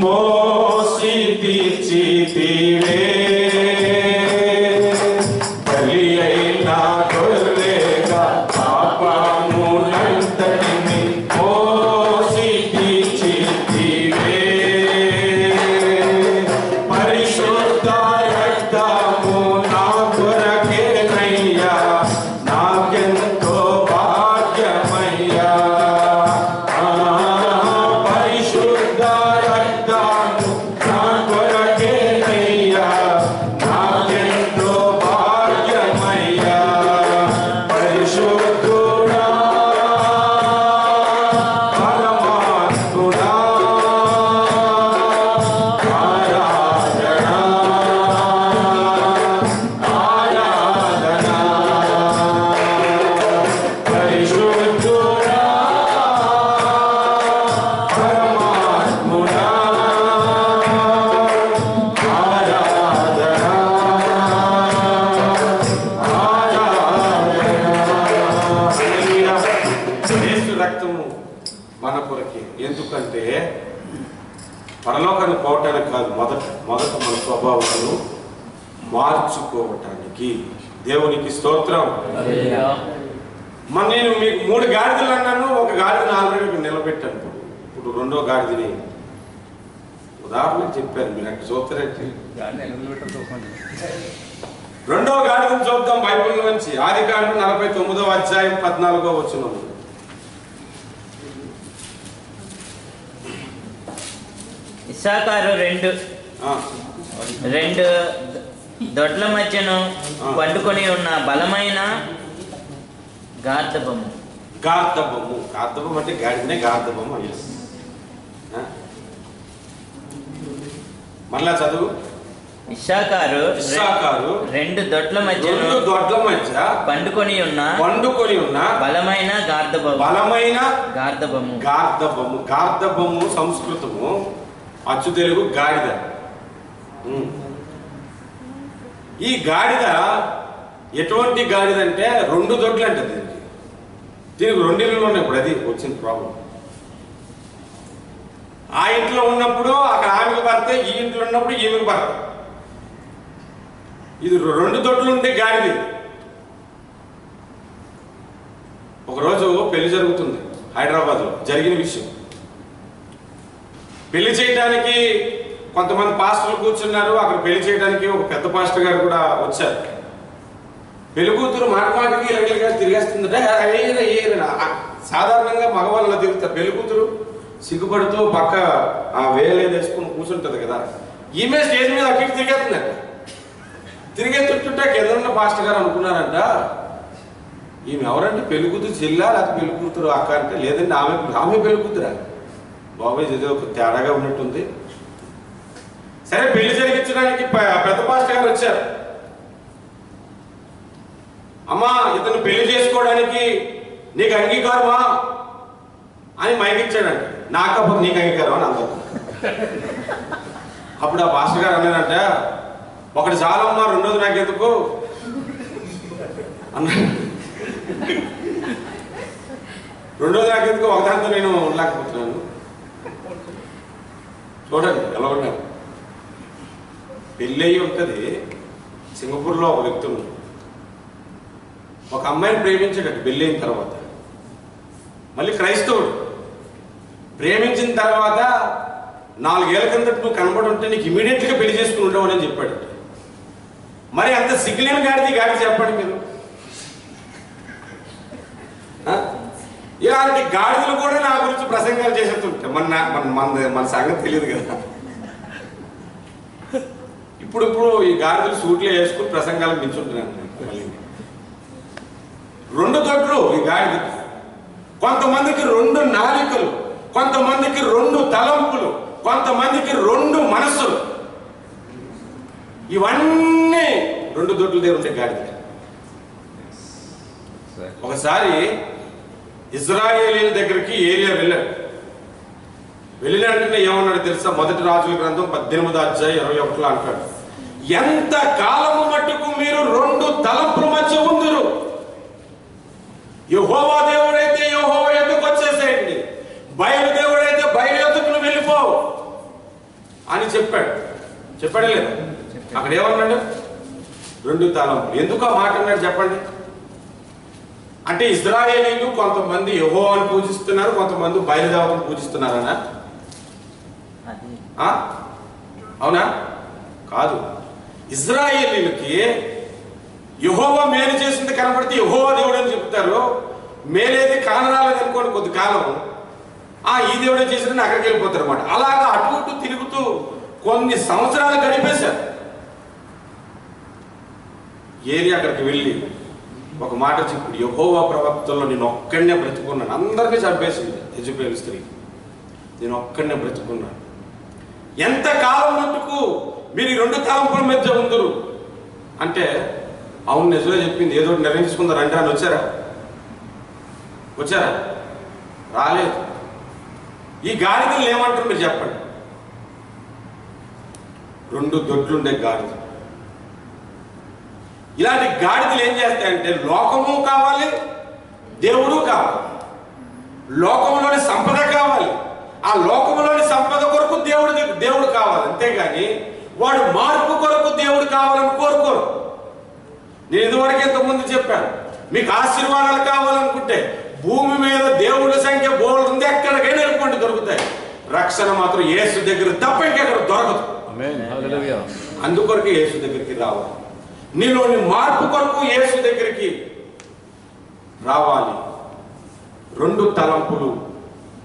మోసి తీర్చితివే. బలి అయిన గొర్రెగా పాపమునంతటిని మోసి తీర్చితివే. పరిశుద్ధ రక్తము నా కొరకేనయ్యా, నాకెంతో భాగ్యమయ్యా. పరిశుద్ధ రక్తము నా కొరకేనయ్యా, నాకెంతో భాగ్యమయ్యా. పరిశుద్ధుడా, పరమాత్ముడా, ఆరాధన, ఆరాధన. పరిశుద్ధుడా, పరమాత్ముడా, ఆరాధన, ఆరాధన. యేసు రక్తము మన కొరకే. ఎందుకంటే పరలోకానికి పోవటానికి కాదు, మొదట మన స్వభావాలను మార్చుకోవటానికి. దేవునికి స్తోత్రం. నేను మీకు 3 గాడిదలు అన్నాను, ఒక గాడిదని ఆల్రెడీ నిలబెట్టాను. ఇప్పుడు రెండో గాడిదని ఉదాహరణకు చెప్పాను, మీరు అక్కడ చూస్తారంటే. రెండో గాడిదని చూద్దాం బైబిల్ నుంచి. ఆదికాండం 49వ అధ్యాయం 14వ వచనం. ఇస్సాకారు రెండు దొడ్ల మధ్యను పండుకొని ఉన్న బలమైన గార్ధబొమ్ము. గార్ధబొమ్ము, గార్ధబొమ్ము అంటే గాడిదనే గార్ధబొమ్మ. మళ్ళా చదువు. ఇస్సాకారు రెండు దొడ్ల మధ్య పండుకొని ఉన్న బలమైన గార్ధబము సంస్కృతము, అచ్చు తెలుగు గాడిద. ఈ గాడిద ఎటువంటి గాడిద అంటే రెండు దొడ్లు అంటే దీనికి రెండిళ్ళు ఉన్నాయి. ఇప్పుడు అది వచ్చిన ప్రాబ్లం. ఆ ఇంట్లో ఉన్నప్పుడు అక్కడ ఆమెకు భర్త, ఈ ఇంట్లో ఉన్నప్పుడు ఈమెకు భర్త. ఇది రెండు దొడ్లు ఉంటే గాడిది. ఒకరోజు పెళ్లి జరుగుతుంది హైదరాబాద్లో. జరిగిన విషయం, పెళ్లి చేయడానికి కొంతమంది పాస్టర్లు కూర్చున్నారు. అక్కడ పెళ్లి చేయడానికి ఒక పెద్ద పాస్టర్ గారు కూడా వచ్చారు. పెళ్లి కూతురు మాటమాటకి ఇలాగ తిరిగేస్తుందంటే సాధారణంగా మగవాళ్ళలో తిరుగుతారు. పెళ్లి కూతురు సిగ్గుపడుతూ పక్క ఆ వేలే తెచ్చుకుని కూర్చుంటది కదా. ఈమె స్టేజ్ మీద అక్కడికి తిరిగేస్తుందంట. తిరిగేస్తుంటే కింద పాస్టర్ గారు అనుకున్నారంట, ఈమె ఎవరంటే పెళ్లి కూతురు చెల్లా లేకపోతే పెళ్లి కూతురు అక్క అంటే, లేదండి ఆమె పెళ్లి కూతురా. బాబాయ్ ఏదో ఒక తేడాగా ఉన్నట్టుంది. సరే పెళ్లి జరిగించడానికి పెద్ద పాస్టర్ గారు వచ్చారు. అమ్మా ఇతను పెళ్లి చేసుకోవడానికి నీకు అంగీకారమా అని మైకిచ్చాడంట. నాకపోతే నీకు అంగీకారం అని అందరూ. అప్పుడు ఆ పాస్టర్ గారు అన్నారంట, ఒకటి చాలమ్మా, రెండోది నాకెందుకు అన్నా. రెండోది నాకెందుకు, ఒకదాంతో నేను ఉండలేకపోతున్నాను. చూడండి ఎలా ఉన్నారు. పెళ్ళి అయ్యి ఉంటుంది. సింగపూర్లో ఒక వ్యక్తి ఉన్నాడు. ఒక అమ్మాయిని ప్రేమించాడు పెళ్ళి అయిన తర్వాత. మళ్ళీ క్రైస్తవుడు. ప్రేమించిన తర్వాత 4 ఏళ్ల కింద నువ్వు కనబడి ఉంటే నీకు ఇమీడియట్గా పెళ్లి చేసుకుని ఉండవు అని చెప్పాడు. మరి అంత సిగ్గులేని గాడి చెప్పండి మీరు. ఇలాంటి గాడిదలు కూడా నా గురించి ప్రసంగాలు చేసేస్తుంటాయి. మన సంగతి తెలియదు కదా. ఇప్పుడు ఈ గాడిదలు సూట్లు వేసుకుని ప్రసంగాలు మించుంటున్నాను. రెండు దొడ్లు ఈ గాడిద. కొంతమందికి 2 నాలికలు, కొంతమందికి 2 తలంపులు, కొంతమందికి 2 మనసులు. ఇవన్నీ 2 దొడ్ల దగ్గర ఉండే గాడిద. ఒకసారి ఇజ్రాయేలీల దగ్గరికి ఏలియా వెళ్ళాడు. వెళ్ళినట్టుగా ఏమన్నాడు తెలుసా? మొదటి రాజుల గ్రంథం 18వ అధ్యాయం 21లో అంటాడు, ఎంత కాలము మట్టుకు మీరు 2 తలంపుల మధ్య ఉందురు. యెహోవా దేవుడైతే యెహోవా యొద్దకు వచ్చేసేయండి, బయలు దేవుడైతే బయలు యొద్దకు నువ్వు వెళ్ళిపో అని చెప్పాడు లేదు? అక్కడ ఏమన్నాడు? 2 తలంపులు. ఎందుకు ఆ మాట అన్నాడు చెప్పండి? అంటే ఇజ్రాయేలీలు కొంతమంది యెహోవాను పూజిస్తున్నారు, కొంతమంది బయలుదేవతను పూజిస్తున్నారనా? అవునా? కాదు. ఇజ్రాయేలీలకి యెహోవా మేలు చేసింది కనబడితే యెహోవా దేవుడు అని చెప్తారు. మేలేది కానరాలేదు అనుకోండి కొద్ది కాలం, ఈ దేవుడే చేసిన అక్కడికి వెళ్ళిపోతారు అన్నమాట. అలాగా అటు ఇటు తిరుగుతూ కొన్ని సంవత్సరాలు గడిపేశారు. ఏలి అక్కడికి వెళ్ళి ఒక మాట చెప్పాడు, యెహోవా ప్రవక్తల్లో నేను ఒక్కడనే బ్రతుకున్నాను. అందరినీ చంపేసింది యెజెబెలు స్త్రీ. నేను ఒక్కడనే బ్రతుకున్నాను. ఎంత కాలం మట్టుకు మీరు 2 తలంపుల మధ్య ఉందరు అంటే, అవును నిజమే చెప్పింది, ఏదో నిర్ణయించుకుందారు అంటే అని వచ్చారా? రాలేదు. ఈ గాడిదలు ఏమంటారు మీరు చెప్పండి? 2 దొడ్లుండే గాడిద. ఇలాంటి గాడిదలు ఏం చేస్తాయంటే, లోకము కావాలి, దేవుడు కావాలి. లోకంలోని సంపద కావాలి, ఆ లోకంలోని సంపద కొరకు దేవుడు కావాలి. అంతేగాని వాడు మార్పు కొరకు దేవుడు కావాలని కోరుకోరు. నేను ఇదివరకు ఇంతకుముందు చెప్పాను, మీకు ఆశీర్వాదాలు కావాలనుకుంటే భూమి మీద దేవుళ్ళ సంఖ్య బోల్డ్ ఉంది, ఎక్కడికైనా వెళ్ళిపోండి దొరుకుతాయి. రక్షణ మాత్రం యేసు దగ్గర తప్ప ఇంకెక్కడ దొరకదు. అందుకొరకు యేసు దగ్గరికి రావాలి. నీలోని మార్పు కొరకు యేసు దగ్గరికి రావాలి. 2 తలంపులు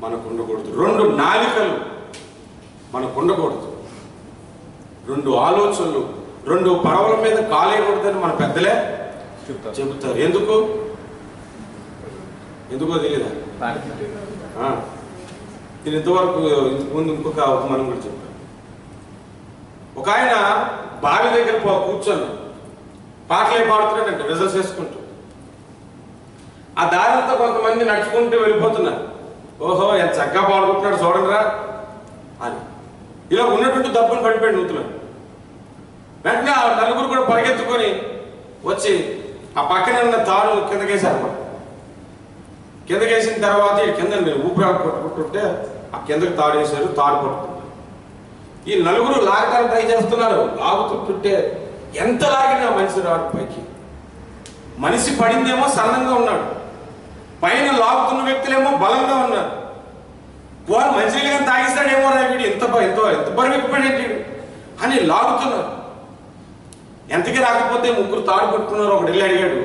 మనకు ఉండకూడదు, 2 నాలికలు మనకు ఉండకూడదు, 2 ఆలోచనలు, 2 పడవల మీద కాలేయకూడదని మన పెద్దలే చెబుతారు. ఎందుకో తెలియదా? నేను ఇంతవరకు ఇంతకుముందు ఇంకొక ఉపమానం కూడా చెప్పాను. ఒక ఆయన బావి దగ్గర కూర్చొని పాటలే పాడుతున్నాడంటే రిజల్ట్స్ వేసుకుంటూ. ఆ దారంతో కొంతమంది నడుచుకుంటూ వెళ్ళిపోతున్నారు. ఓహో ఎంత చక్కగా పాడుకుంటున్నాడు చూడండిరా అని. ఇలా ఉన్నటువంటి దెబ్బలు పడిపోయాడు నూతులో. వెంటనే ఆ నలుగురు కూడా పరిగెత్తుకొని వచ్చి ఆ పక్కన ఉన్న తాడు కిందకేసారు. కిందకేసిన తర్వాత కింద ఊపిరి పట్టుకుంటుంటే ఆ కిందకి తాడు వేసారు, తాడు పట్టుకుంటారు. ఈ నలుగురు లాగడానికి ట్రై చేస్తున్నారు. లాగుతుంటుంటే ఎంత లాగినా మనిషి రాడు పైకి. మనిషి పడిందేమో సన్నంగా ఉన్నాడు, పైన లాగుతున్న వ్యక్తులేమో బలంగా ఉన్నారు. పోవాలి మంచిగా కానీ తాగిస్తాడేమో రా వీడు, ఎంత బరువు ఎక్కుపడేటి అని లాగుతున్నారు. ఎంతకి రాకపోతే ముగ్గురు తాడు పట్టుకున్నారు. ఒకటి వెళ్ళి అడిగాడు,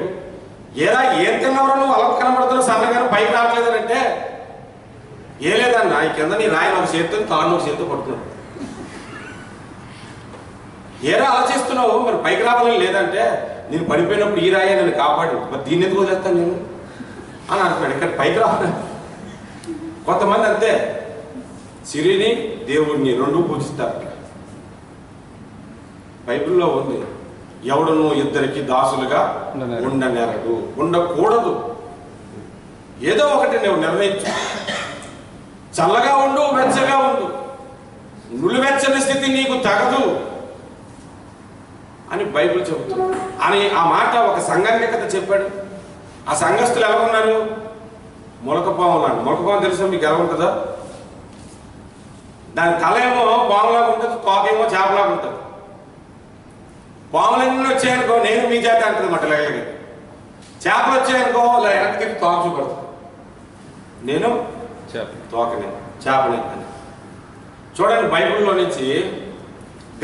ఏదా ఏం తిన్నవరా నువ్వు అలా కనబడుతున్నావు, సన్నగానే పైకి రావట్లేదంటే, ఏ లేదన్నా ఈ కింద నీ రాయి ఒక చేతితో తాడు ఒక చేతితో పట్టుకున్నాడు. ఏరా అలా చేస్తున్నావు, మరి పైకి రావాలని లేదంటే, నేను పడిపోయినప్పుడు ఈ రాయి నన్ను కాపాడు, మరి దీన్ని ఎందుకు వదిలేస్తాను నేను అని అంటున్నాడు. ఇక్కడ పైకి రావాలి. కొంతమంది అంతే, సిరిని దేవుడిని రెండు పూజిస్తారు. బైబిల్లో ఉంది, ఎవడును ఇద్దరికి దాసులుగా ఉండనేరడు, ఉండకూడదు. ఏదో ఒకటి నువ్వు నిర్ణయించు. చల్లగా ఉండు, వెచ్చగా ఉండు, నులివెచ్చని స్థితి నీకు తగదు అని బైబిల్ చెబుతుంది. అని ఆ మాట ఒక సంఘానికి కథ చెప్పాడు. ఆ సంఘస్థులు ఎలా ఉన్నారు? మొలకపాము లాంటి. మొలకపాము తెలుసా మీకు? ఎలా ఉంటుందా? దాని తల ఏమో పాములాగా ఉంటుంది, తోకేమో చేపలాగా ఉంటుంది. పాములన్నీ వచ్చాయనుకో నేను మీ జాతి అంటుంది మాట లగలగా. చేపలు వచ్చాయనుకో ఇలా వెనక్కి తోక చూపడుతుంది, నేను తోకనే చేపనే అని. చూడండి బైబిల్లో నుంచి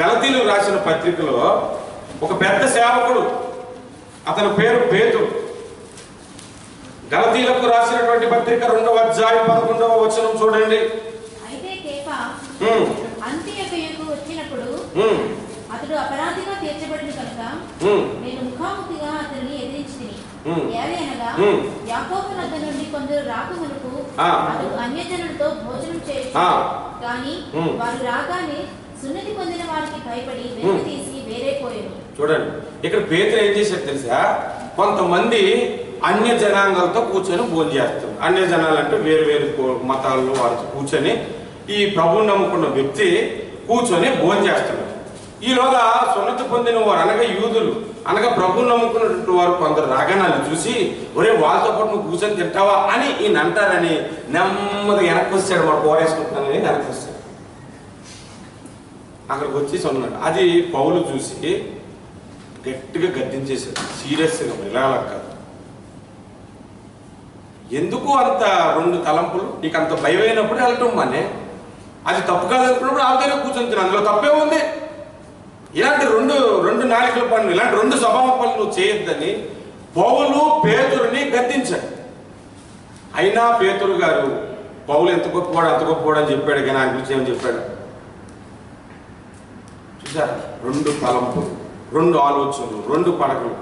గలతీలు రాసిన పత్రికలో ఒక పెద్ద సేవకుడు, అతని పేరు పేతురు. గలతీలకు రాసినటువంటి పత్రిక 2వ అధ్యాయం 11వ వచనం చూడండి. అయితే కేఫా అంత్యొకయుకు వచ్చినప్పుడు అతడు అపరాధిగా తీర్చబడిన కనుక నేను ముఖాముఖిగా అతన్ని ఎదిరించితిని. ఏలయనగా యాకోబు నద్ద నుండి కొందరు రాకమునకు అతడు అన్యజనులతో భోజనం చేయొచ్చు, కానీ వారు రాగానే సున్నతి పొందిన వారికి భయపడి వెనుక తీసి వేరైపోయారు. చూడండి ఇక్కడ పేతురు ఏం చేశాడు తెలుసా? కొంతమంది అన్య జనాంగాలతో కూర్చొని భోజనం చేస్తారు. అన్య జనాలు అంటే వేరు వేరు మతాల్లో వారితో కూర్చొని ఈ ప్రభువుని నమ్ముకున్న వ్యక్తి కూర్చొని భోజనం చేస్తున్నారు. ఈలోగా సున్నతి పొందిన వారు అనగా యూదులు, అనగా ప్రభువుని నమ్ముకున్నటువంటి వారు కొందరు రాగానాలు చూసి, ఒరే వాళ్ళతో పాటు నువ్వు కూర్చొని తింటావా అని ఈయన అంటారని నెమ్మదిగా వెనక్కి వచ్చాడు. వాడు కోరేసుకుంటున్నానని వెనక్కి వచ్చాడు. అక్కడికి వచ్చి ఉన్నాడు. అది పౌలు చూసి గట్టిగా గద్దించేశాడు, సీరియస్గా. ఇలా కాదు, ఎందుకు అంత రెండు తలంపులు? నీకు అంత భయం అయినప్పుడు వెళ్ళటం మానే, అది తప్పు కాదనుకున్నప్పుడు ఆవిడనే కూర్చొని తిన, అందులో తప్పే ఉంది. ఇలాంటి రెండు నాలుకల పనులు, ఇలాంటి రెండు స్వభావ పనులు నువ్వు చేయొద్దని పౌలు పేతురుని గద్దించాడు. అయినా పేతురు గారు పౌలు ఎంత గొప్పవాడు అంత గొప్పవాడు అని చెప్పాడు, కానీ ఆయన గురించి ఏమని చెప్పాడు చూసారా? రెండు తలంపులు, రెండు ఆలోచనలు, రెండు పడకలు.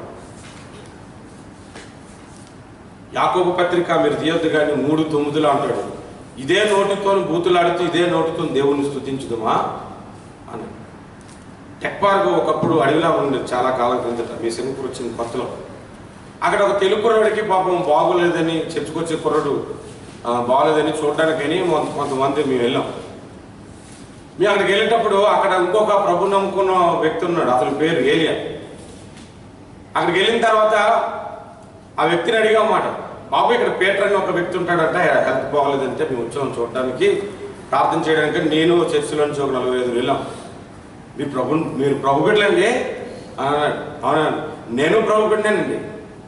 యాకోబు పత్రిక మీరు తీయొద్దు కానీ 3:9 అంటాడు, ఇదే నోటితో బూతులాడుతూ ఇదే నోటితో దేవుని స్తుతించుదమా అని. టెక్పార్గో ఒకప్పుడు అడవిలా ఉండేది చాలా కాలం క్రిందట, మీ సింగపూర్ వచ్చిన కొత్తలో. అక్కడ ఒక తెలుగు కుర్రాడికి పాపం బాగోలేదని, చర్చకొచ్చే కుర్రాడు బాగోలేదని చూడడానికని కొంతమంది మేము వెళ్ళాం. మేము అక్కడికి వెళ్ళేటప్పుడు అక్కడ ఇంకొక ప్రభు నమ్ముకున్న వ్యక్తి ఉన్నాడు, అతని పేరు ఏలియా. అక్కడికి వెళ్ళిన తర్వాత ఆ వ్యక్తిని అడిగా మాట, బాబు ఇక్కడ పీటర్ అని ఒక వ్యక్తి ఉంటాడంట, హెల్త్ బాగోలేదంటే మేము వచ్చాము చూడడానికి, ప్రార్థన చేయడానికి. నేను చర్చిలో నుంచి ఒక 4-5 వెళ్ళాం. మీరు ప్రభు బిడ్డలండి అని అన్నాడు. అవునండి, నేను ప్రభు బిడ్డనండి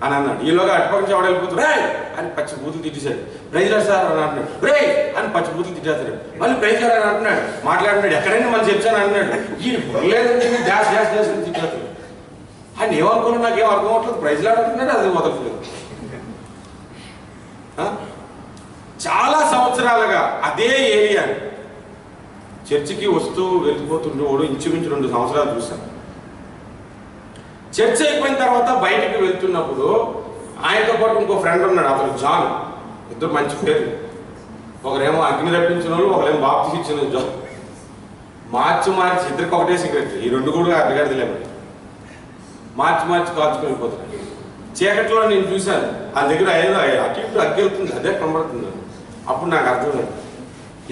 అని అన్నాడు. ఈలోగా అటుపక్క నుంచి ఎవడ వెళ్ళిపోతాడు, రే అని పచ్చి బూతులు తిట్టేశాడు. ప్రైజ్ లార్డ్ సార్ అని అంటున్నాడు, రే అని పచ్చి బూతులు తిట్టేస్తాడు. మళ్ళీ ప్రైజ్ లార్డ్ అని అంటున్నాడు, మాట్లాడుతున్నాడు. ఎక్కడైనా మళ్ళీ చెప్తాను అంటున్నాడు. ఈ బుర్రలేదండి డాష్ డాష్ డాష్ అని తిట్టేస్తాడు. ఆయన ఏమనుకున్నాడు నాకేం అర్థం అవట్లేదు, ప్రైజ్ లార్డ్ అంటున్నాడు, అది వదలట్లేదు. చాలా సంవత్సరాలుగా అదే ఏరియా చర్చికి వస్తూ వెళ్ళిపోతుండేవాడు. ఇంచుమించు 2 సంవత్సరాలు చూశాను. చర్చ్ అయిపోయిన తర్వాత బయటికి వెళ్తున్నప్పుడు ఆయనతో పాటు ఇంకో ఫ్రెండ్ ఉన్నాడు, అతను జాన్. ఇద్దరు మంచి పేరు, ఒకరేమో అగ్ని రప్పించిన వాళ్ళు, ఒకరేమో బాప్తిసం ఇచ్చిన జాన్. మార్చి ఇద్దరికి ఒకటే సిగరెట్, ఈ రెండు కూడా అడ్డగడలేము, మార్చి కాల్చుకొని వెళ్ళిపోతున్నాడు. చీకట్లో నేను చూశాను, ఆ దగ్గర ఏదో అటు ఇటు అగ్గెళ్తుంది, అదే కనబడుతుంది. అప్పుడు నాకు అర్థమైంది,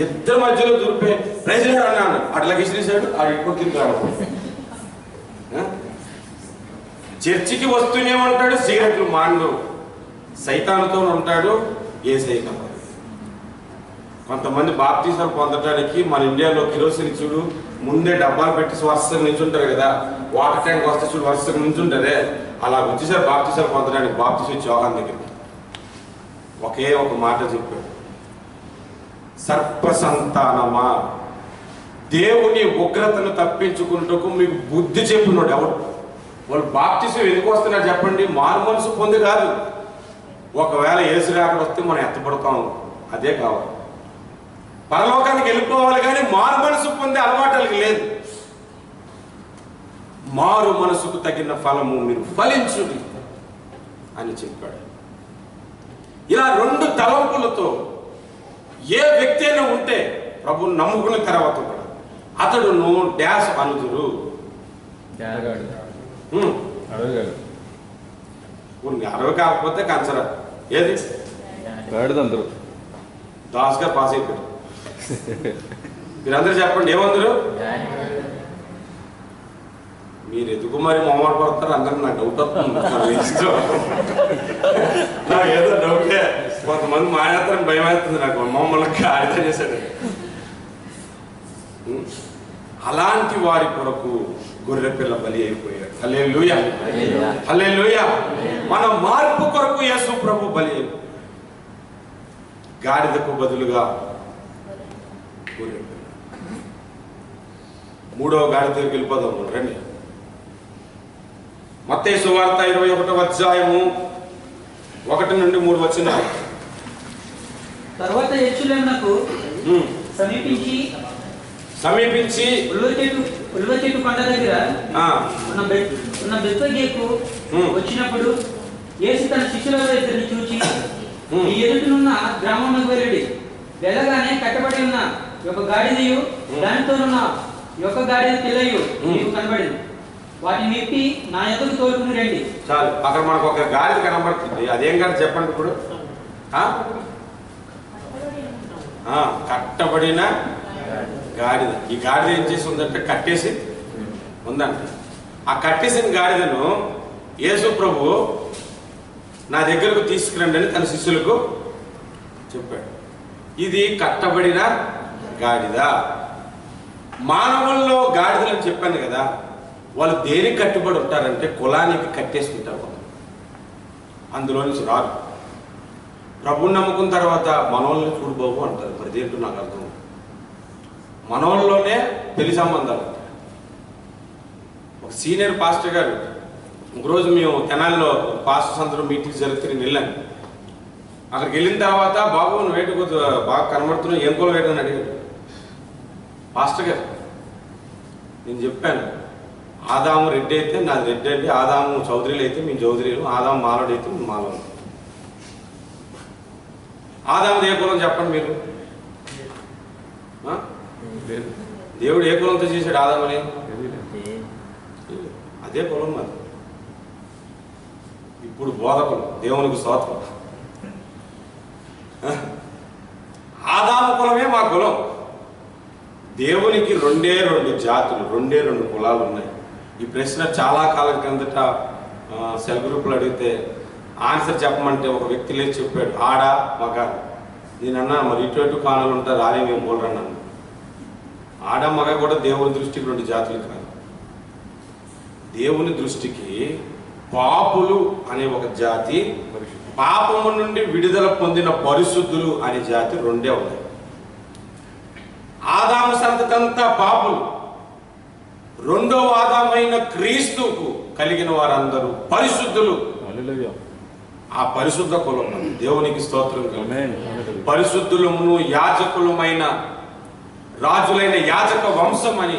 ఇద్దరి మధ్యలో దూరిపోయి ప్రెసిడెంట్ అన్నాను, అట్లా గిసిరేసాడు, ఆ ఇటుపక్కి రావడం. చర్చికి వస్తూనే ఉంటాడు, సిగరెట్లు మాండు, సైతానుతో ఉంటాడు, ఏ సైతం. కొంతమంది బాప్తీసాలు పొందడానికి మన ఇండియాలో కిరోసిన్ చూడు ముందే డబ్బాలు పెట్టి వరుసగా నించుంటారు కదా, వాటర్ ట్యాంక్ వస్తే చూడు వరుసగా నించుంటారే, అలా వచ్చేసారు బాప్తీసాలు పొందడానికి. బాప్తీసు యోహాను దగ్గర ఒకే ఒక మాట చెప్పాడు, సర్ప సంతానమా, దేవుని ఉగ్రతను తప్పించుకుంటూ మీకు బుద్ధి చెప్పినోడు ఎవరు? వాళ్ళు బాప్తీసం ఎందుకు వస్తున్నారు చెప్పండి? మారు మనసు పొంది కాదు. ఒకవేళ యేసు రాకడ వస్తే మనం ఎత్తపడతాం, అదే కావాలి. పరలోకానికి వెళ్ళిపోవాలి కానీ మారు మనసు పొందే అలవాటులకి లేదు. మారు మనసుకు తగిన ఫలము మీరు ఫలించుడి అని చెప్పాడు. ఇలా రెండు తలంపులతో ఏ వ్యక్తి అయినా ఉంటే ప్రభువుని నమ్ముకున్న తర్వాత కూడా అతడును డాష్ అనుదురు, అరవై కాకపోతే కన్సరా ఏది అందరూ దాస్ గారు పాస్ అయిపోయారు. మీరందరూ చెప్పండి ఏమందరు? మీరు ఎందుకు మరి మొహమాట పడతారు? అందరూ నాకు డౌట్ వస్తుంది, నాకు ఏదో డౌటే. కొంతమంది మానేస్తారని భయం వేస్తుంది నాకు, మమ్మల్ని అర్థం చేశాడు. అలాంటి వారి కొరకు గొర్రె పిల్ల బలి అయిపోయాడు. హల్లెలూయా, హల్లెలూయా. మన మార్పు కొరకు యేసు ప్రభు బలి అయిపోయాడు. గాడిదకు బదులుగా గొర్రె పిల్ల. మూడవ గాడిద దగ్గరికి వెళ్ళిపోదాం రండి. మత్తయి సువార్త 21వ అధ్యాయము 1 నుండి 3 వచనాలు. తర్వాత యెరూషలేమునకు సమీపించి ఉల్వ చెట్టు కొండ దగ్గర ఉన్న బెత్ఫగేకు వచ్చినప్పుడు యేసు తన శిష్యులలో ఇద్దరిని చూచి, ఈ ఎదుటనున్న గ్రామంలోకి వెళ్ళండి, వెళ్ళగానే కట్టబడి ఉన్న ఒక గాడిదయు దానితోనున్న ఒక గాడిద పిల్లయు మీకు కనబడింది, వాటిని విప్పి నా ఎదురు తోలుకుని రండి. చాలు, అక్కడ మనకు ఒక గాడిద కనబడుతుంది. అదేం గాడిద చెప్పండి ఇప్పుడు? కట్టబడిన గాడిద. ఈ గాడిద ఏం చేసి ఉందంటే కట్టేసి ఉందంట. ఆ కట్టేసిన గాడిదను యేసు ప్రభు నా దగ్గరకు తీసుకురండి అని తన శిష్యులకు చెప్పాడు. ఇది కట్టబడిన గాడిద. మానవుల్లో గాడిదలు అని చెప్పాను కదా, వాళ్ళు దేనికి కట్టుబడి ఉంటారంటే కులానికి కట్టేసుకుంటారు. అందులో నుంచి రారు. ప్రభుని నమ్ముకున్న తర్వాత మనోళ్ళని చూడుబాబు అంటారు. మరి దేంటో నాకు అర్థం. మనోళ్ళలోనే పెళ్లి సంబంధాలు. ఒక సీనియర్ పాస్టర్ గారు ఒకరోజు మేము తెనాలిలో పాస్టర్స్ అందరూ మీటింగ్ జరిగితే నేను వెళ్ళాను. అక్కడికి వెళ్ళిన తర్వాత బాబు నువ్వు వేటి కొద్దిగా బాగా కనబడుతున్నావు, ఏం కూడా వేయడం అని అడిగాడు పాస్టర్ గారు. నేను చెప్పాను, ఆదాము రెడ్డి అయితే నాది రెడ్డి అండి, ఆదాము చౌదరీలు అయితే మీ చౌదరీలు, ఆదాము మాలోడు అయితే మీ మాలోడు. ఆదాము ఏ కులం చెప్పండి మీరు? దేవుడు ఏ కులంతో చేశాడు ఆదామని? అదే కులం మరి. ఇప్పుడు బోధకులు దేవునికి స్తోత్రం. ఆదాము కులమే మా కులం. దేవునికి 2 జాతులు, 2 కులాలు ఉన్నాయి. ఈ ప్రశ్న చాలా కాలం కిందట సెల్ గ్రూపులు అడిగితే ఆన్సర్ చెప్పమంటే ఒక వ్యక్తి లేచి చెప్పాడు, ఆడ మగ. నేనన్నా మరి ఇటు కాణాలు ఉంటారు, ఆడే మేము పోలరన్నాను. ఆడ మగ కూడా దేవుని దృష్టికి 2 జాతులు కాదు. దేవుని దృష్టికి పాపులు అనే ఒక జాతి, పాపము నుండి విడుదల పొందిన పరిశుద్ధులు అనే జాతి 2 ఉన్నాయి. ఆదాము సంతతంతా పాపులు, 2వ ఆదామైన క్రీస్తుకు కలిగిన వారందరూ పరిశుద్ధులు. ఆ పరిశుద్ధ కులం దేవునికి స్తోత్రం. పరిశుద్ధులమును యాజకులమైన రాజులైన యాజక వంశం అని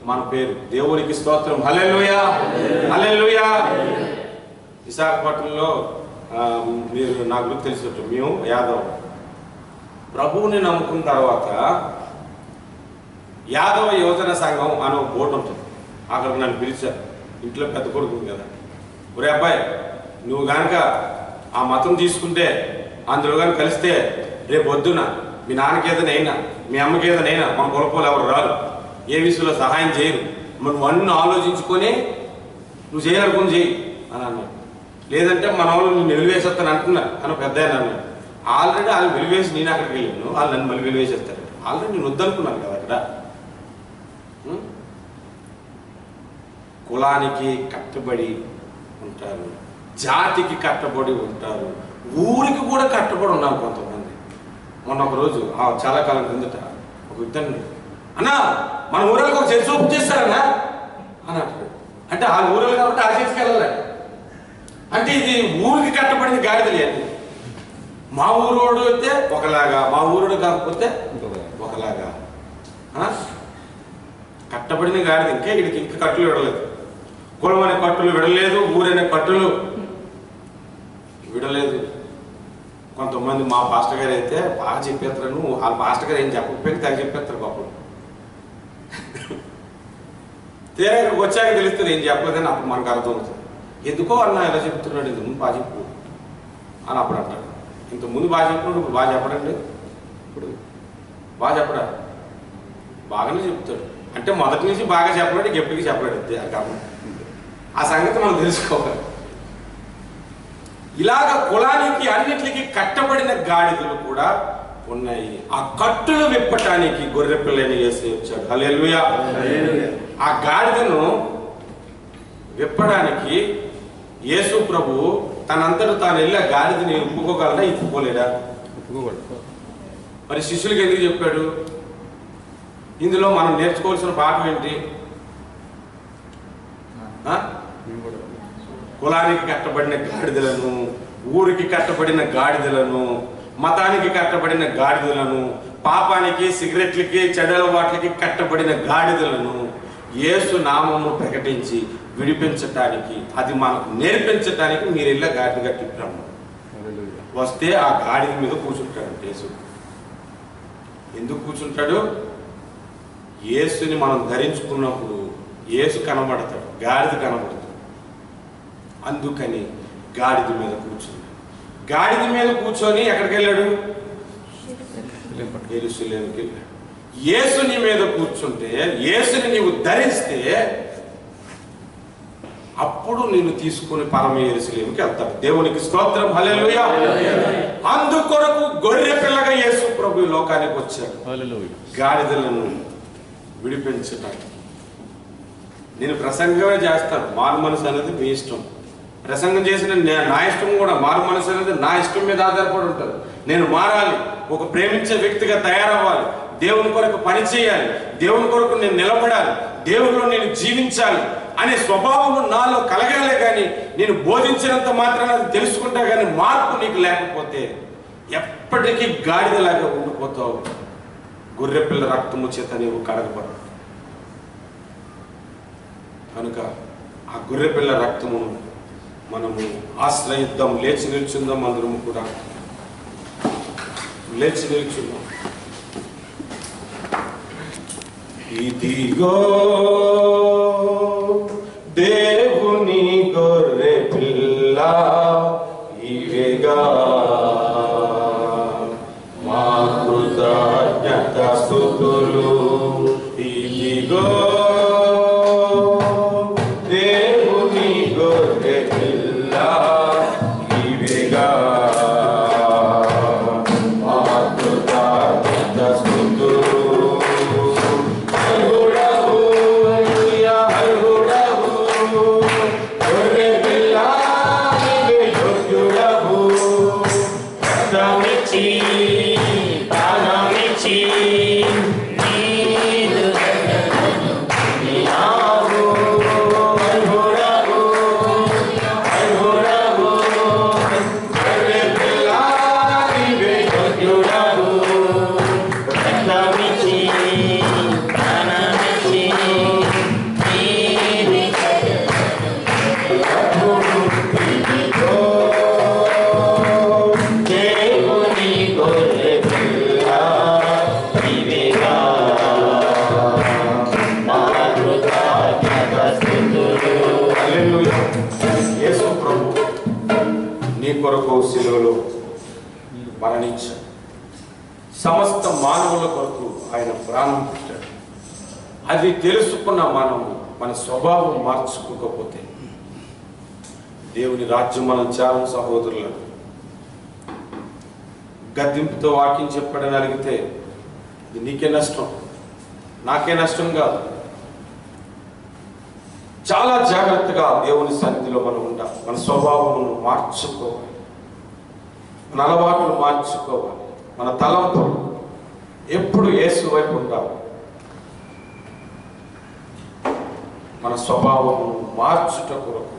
మన పేరు. దేవునికి స్తోత్రం. హల్లెలూయా, హల్లెలూయా. విశాఖపట్నంలో మీరు నాకు గుర్తు తెలిసినట్టు మేము యాదవ్ ప్రభువుని నమ్ముకున్న తర్వాత యాదవ యువజన సంఘం అని ఒక బోర్డు ఉంటుంది. అక్కడికి నన్ను పిలిచారు. ఇంట్లో పెద్ద కొడుకు కదా, ఒరే అబ్బాయి నువ్వు కనుక ఆ మతం తీసుకుంటే అందులో కానీ కలిస్తే రేపు పొద్దున మీ నాన్నకి ఏదైనా మీ అమ్మకి ఏదైనా మన కులపోలు ఎవరు రారు, ఏ విషయంలో సహాయం చేయరు, నువ్వు అన్నీ ఆలోచించుకొని నువ్వు చేయాలనుకుని చేయి అని అన్నాడు. లేదంటే మన వాళ్ళు నిన్ను వెలివేసేస్తాను అంటున్నారు అని పెద్ద అన్నాడు. ఆల్రెడీ వాళ్ళు వెలివేసి నేను అక్కడికి వెళ్ళాను, వాళ్ళు నన్ను మళ్ళీ వెలివేసేస్తారు. ఆల్రెడీ నేను వద్దనుకున్నాను కదా అక్కడ. కులానికి కట్టుబడి ఉంటారు, జాతికి కట్టుబడి ఉంటారు, ఊరికి కూడా కట్టుబడి ఉన్నారు కొంతమంది. మొన్న ఒక రోజు చాలా కాలం కిందట ఒక వ్యక్తి అన్నా మన ఊరికి ఒక చర్చ ఓపెన్ చేస్తారన్నా అని అంటాడు. అంటే ఆ ఊరిలో కాబట్టి ఆ చర్చకి వెళ్ళాలి. అంటే ఇది ఊరికి కట్టబడింది గాడిదలే అండి. మా ఊరోడు అయితే ఒకలాగా, మా ఊరోడు కాకపోతే ఒకలాగా. కట్టబడిన గాడిద ఇంకా వీడికి ఇంకా కట్టులు విడలేదు. కులం అనే కట్టులు విడలేదు, ఊరనే కట్టులు విడలేదు. కొంతమంది మా పాస్టర్ గారు అయితే బాగా చెప్పేస్తాను, వాళ్ళ పాస్టర్ గారు ఏం చెప్పకపోయినా తెగ చెప్పేస్తారు పాపం. తీరా ఇక్కడికి వచ్చాక తెలుస్తుంది ఏం చెప్పలేదని. అప్పుడు మనకు అర్థం అవుతుంది. ఎందుకో అన్న ఎలా చెప్తున్నాడు, ఇంతకుముందు బాగా చెప్పు అని అప్పుడు అంటాడు. ఇంతకుముందు బాగా చెప్పినప్పుడు ఇప్పుడు బాగా చెప్పడండి, ఇప్పుడు బాగా చెప్పడా, బాగానే చెప్తాడు. అంటే మొదటి నుంచి బాగా చెప్పలేడు, ఎప్పటికీ చెప్పలేడు. కాబట్టి ఆ సంగతి మనం తెలుసుకోవాలి. ఇలాగ కులానికి అన్నిటికీ కట్టబడిన గాడిదలు కూడా ఉన్నాయి. ఆ కట్టులు విప్పటానికి గొర్రె పిల్లని యేసు వచ్చాడు. హల్లెలూయా. ఆ గాడిదను విప్పడానికి యేసు ప్రభు తనంతట తాను వెళ్ళి ఆ గాడిదని ఒప్పుకోగలడా, ఇప్పుకోలేడా? మరి శిష్యులకి ఎందుకు చెప్పాడు? ఇందులో మనం నేర్చుకోవాల్సిన పాఠం ఏంటి? కులానికి కట్టబడిన గాడిదలను, ఊరికి కట్టబడిన గాడిదలను, మతానికి కట్టబడిన గాడిదలను, పాపానికి సిగరెట్లకి చెడలవాట్లకి కట్టబడిన గాడిదలను యేసు నామము ప్రకటించి విడిపించటానికి, అది మనకు నేర్పించటానికి మీరు వెళ్ళా గాడిద కట్టిప్పాము. వస్తే ఆ గాడిద మీద కూర్చుంటాడు యేసు. ఎందుకు కూర్చుంటాడు? యేసుని మనం ధరించుకున్నప్పుడు యేసు కనబడతాడు, గాడిద కనబడతాడు. అందుకని గాడిద మీద కూర్చున్నాడు. గాడిద మీద కూర్చొని ఎక్కడికి వెళ్ళాడు? యెరూషలేముకి వెళ్ళాడు. యేసుని మీద కూర్చుంటే, యేసుని నీవు ధరిస్తే అప్పుడు నిన్ను తీసుకుని పరమ యెరూషలేముకి వెళ్తాడు. దేవునికి స్తోత్రం. హల్లెలూయా. అందుకొరకు గొర్రె పిల్లగా యేసు ప్రభు లోకానికి వచ్చాడు, గాడిదలను విడిపించటానికి. నేను ప్రసంగమే చేస్తాను, మారు మనసు అనేది మీ ఇష్టం. ప్రసంగం చేసిన నా ఇష్టం కూడా, మారు మనసు అనేది నా ఇష్టం మీద ఆధారపడి ఉంటుంది. నేను మారాలి, ఒక ప్రేమించే వ్యక్తిగా తయారవ్వాలి, దేవుని కొరకు పని చేయాలి, దేవుని కొరకు నేను నిలబడాలి, దేవునిలో నేను జీవించాలి అనే స్వభావం నాలో కలగాలే. కానీ నేను బోధించినంత మాత్రాన అది తెలుసుకుంటా, కానీ మార్పు నీకు లేకపోతే ఎప్పటికీ గాడిదలాగా ఉండిపోతావు. గొర్రెపిల్ల రక్తము చేత నీవు కడగబడు. కనుక ఆ గొర్రెపిల్ల రక్తమును మనము ఆశ్రయిద్దాం. లేచి నిల్చుందాం. అందరము కూడా లేచి నిల్చుందాం. ఇదిగో దేవుని గొర్రె పిల్ల, ఇవేగా మా కృతజ్ఞత స్తుతులు. ఇదిగో దేవుని గొర్రె పిల్ల, ఇవేగా మా కృతజ్ఞత స్తుతులు. నీ కొరకు సిలువలో మరణించాడు. సమస్త మానవుల కొరకు ఆయన ప్రాణం పెట్టాడు. అది తెలుసుకున్న మనం మన స్వభావం మార్చుకోకపోతే దేవుని రాజ్యం మనం చేరం సహోదరులను. గద్దింపుతో వాక్యం చెప్పాడని అడిగితే ఇది నీకే నష్టం, నాకే నష్టం కాదు. చాలా జాగ్రత్తగా దేవుని సన్నిధిలో మనం ఉండాలి. మన స్వభావమును మార్చుకోవాలి, మన అలవాట్లు మార్చుకోవాలి, మన తలంపులు ఎప్పుడు యేసు వైపు ఉండాలి. మన స్వభావమును మార్చుట కొరకు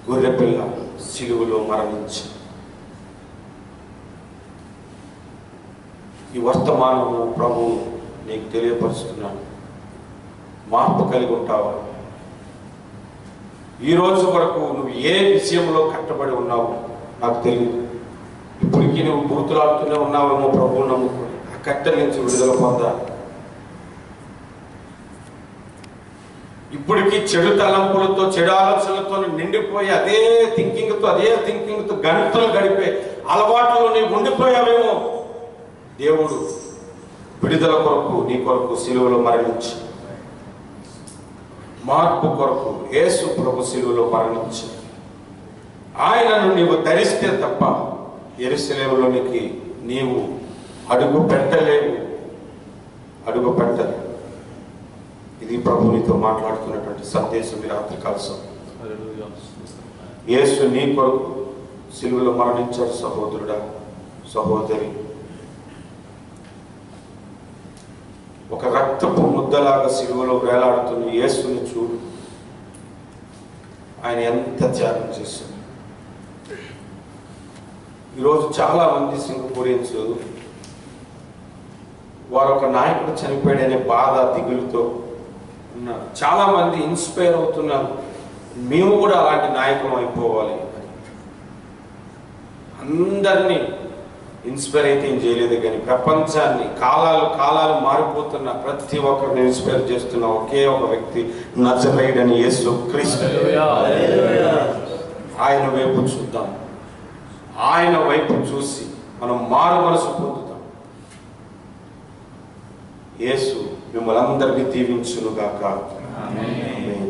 గొర్రెపిల్ల సిలువలో మరణించి ఈ వర్తమానము ప్రభు నీకు తెలియపరుస్తున్నాను. మార్పు కలిగి ఉంటావా? ఈ రోజు వరకు నువ్వు ఏ విషయంలో కట్టబడి ఉన్నావు నాకు తెలియదు. ఇప్పటికీ నువ్వు బూతులాడుతూనే ఉన్నావేమో ప్రభువు నమ్ముకుని. ఆ కట్టెల నుంచి విడుదల పొందా. ఇప్పటికీ చెడు తలంపులతో చెడు ఆలోచనలతో నిండిపోయి అదే థింకింగ్తో గంటలు గడిపే అలవాటులో నీవు ఉండిపోయావేమో. దేవుడు విడుదల కొరకు నీ కొరకు సిలువలో మరణించి, మార్పు కొరకు యేసు ప్రభు సిలువలో మరణించి ఆయనను నీవు ధరిస్తే తప్ప యెరూషలేములోనికి నీవు అడుగు పెట్టలేవు, అడుగు పెట్టలేవు. ఇది ప్రభు నీతో మాట్లాడుతున్నటువంటి సందేశం. ఈ రాత్రి కాల్సం యేసు నీ కొరకు సిలువలో మరణించాడు. సహోదరుడా, సహోదరి, ఒక రక్తపు ముద్దలాగా సిలువలో వేలాడుతున్న యేసుని చూడు. ఆయన ఎంత త్యాగం చేశాడు. ఈరోజు చాలా మంది సింగపూరియన్స్ వారు ఒక నాయకుడు చనిపోయాడనే బాధ దిగులుతో ఉన్నారు. చాలా మంది ఇన్స్పైర్ అవుతున్నారు, మేము కూడా అలాంటి నాయకులు అయిపోవాలి. అందరినీ ఇన్స్పైర్ అయితే ఏం చేయలేదు, కానీ ప్రపంచాన్ని కాలాలు మారిపోతున్న ప్రతి ఒక్కరిని ఇన్స్పైర్ చేస్తున్న ఒకే ఒక వ్యక్తి నజరేయుడైన యేసు క్రీస్తు. ఆయన వైపు చూద్దాం. ఆయన వైపు చూసి మనం మారు మనసు పొందుతాం. యేసు మిమ్మల్ని అందరినీ దీవించునుగాక. ఆమేన్.